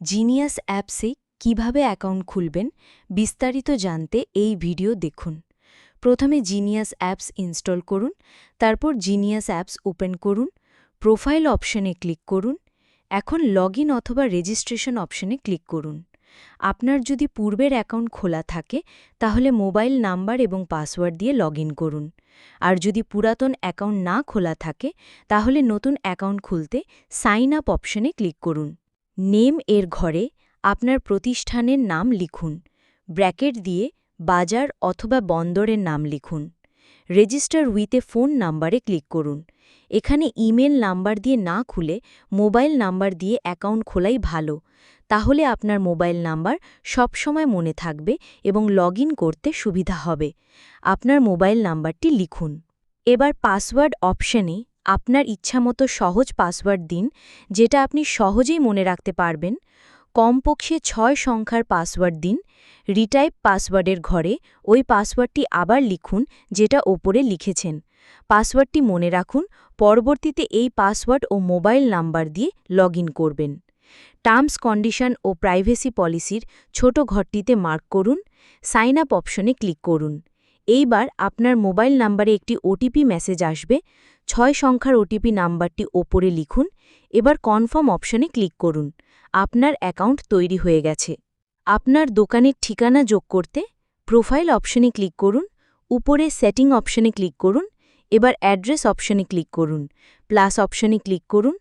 Genius অ্যাপসে কিভাবে account খুলবেন বিস্তারিত জানতে এই ভিডিও দেখুন। প্রথমে জিনিয়াস অ্যাপস ইনস্টল করুন, তারপর জিনিয়াস অ্যাপস ওপেন করুন, প্রোফাইল অপশনে ক্লিক করুন। এখন লগইন অথবা রেজিস্ট্রেশন অপশনে ক্লিক করুন। আপনার যদি পূর্বের অ্যাকাউন্ট খোলা থাকে তাহলে মোবাইল নাম্বার এবং পাসওয়ার্ড দিয়ে লগইন করুন। আর যদি পুরাতন অ্যাকাউন্ট না খোলা থাকে তাহলে নতুন অ্যাকাউন্ট খুলতে সাইন আপ অপশনে ক্লিক করুন। নেম এর ঘরে আপনার প্রতিষ্ঠানের নাম লিখুন, ব্র্যাকেট দিয়ে বাজার অথবা বন্দরের নাম লিখুন। রেজিস্টার উইথ এ ফোন নাম্বারে ক্লিক করুন। এখানে ইমেল নাম্বার দিয়ে না খুলে মোবাইল নাম্বার দিয়ে অ্যাকাউন্ট খোলাই ভালো, তাহলে আপনার মোবাইল নাম্বার সবসময় মনে থাকবে এবং লগইন করতে সুবিধা হবে। আপনার মোবাইল নাম্বারটি লিখুন। এবার পাসওয়ার্ড অপশনে আপনার ইচ্ছামতো সহজ পাসওয়ার্ড দিন, যেটা আপনি সহজেই মনে রাখতে পারবেন। কমপক্ষে ৬ সংখ্যার পাসওয়ার্ড দিন। রিটাইপ পাসওয়ার্ডের ঘরে ওই পাসওয়ার্ডটি আবার লিখুন যেটা ওপরে লিখেছেন। পাসওয়ার্ডটি মনে রাখুন, পরবর্তীতে এই পাসওয়ার্ড ও মোবাইল নাম্বার দিয়ে লগইন করবেন। টার্মস কন্ডিশন ও প্রাইভেসি পলিসির ছোট ঘরটিতে মার্ক করুন, সাইন আপ অপশনে ক্লিক করুন। এইবার আপনার মোবাইল নাম্বারে একটি ওটিপি মেসেজ আসবে। ৬ সংখ্যার ওটিপি নাম্বারটি ওপরে লিখুন। এবার কনফার্ম অপশনে ক্লিক করুন। আপনার অ্যাকাউন্ট তৈরি হয়ে গেছে। আপনার দোকানের ঠিকানা যোগ করতে প্রোফাইল অপশনে ক্লিক করুন, উপরে সেটিং অপশনে ক্লিক করুন। এবার অ্যাড্রেস অপশনে ক্লিক করুন, প্লাস অপশনে ক্লিক করুন।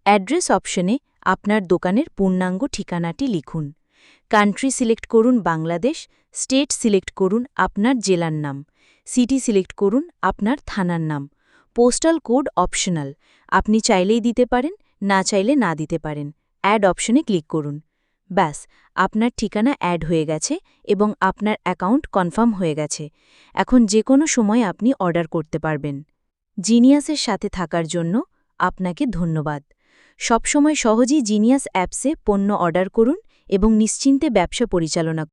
অ্যাড্রেস অপশনে আপনার দোকানের পূর্ণাঙ্গ ঠিকানাটি লিখুন। কান্ট্রি সিলেক্ট করুন বাংলাদেশ, স্টেট সিলেক্ট করুন আপনার জেলার নাম, সিটি সিলেক্ট করুন আপনার থানার নাম। পোস্টাল কোড অপশনাল, আপনি চাইলেই দিতে পারেন, না চাইলে না দিতে পারেন। অ্যাড অপশনে ক্লিক করুন। ব্যাস, আপনার ঠিকানা অ্যাড হয়ে গেছে এবং আপনার অ্যাকাউন্ট কনফার্ম হয়ে গেছে। এখন যে কোনো সময় আপনি অর্ডার করতে পারবেন। জিনিয়াসের সাথে থাকার জন্য আপনাকে ধন্যবাদ। সবসময় সহজেই জিনিয়াস অ্যাপসে পণ্য অর্ডার করুন এবং নিশ্চিন্তে ব্যবসা পরিচালনা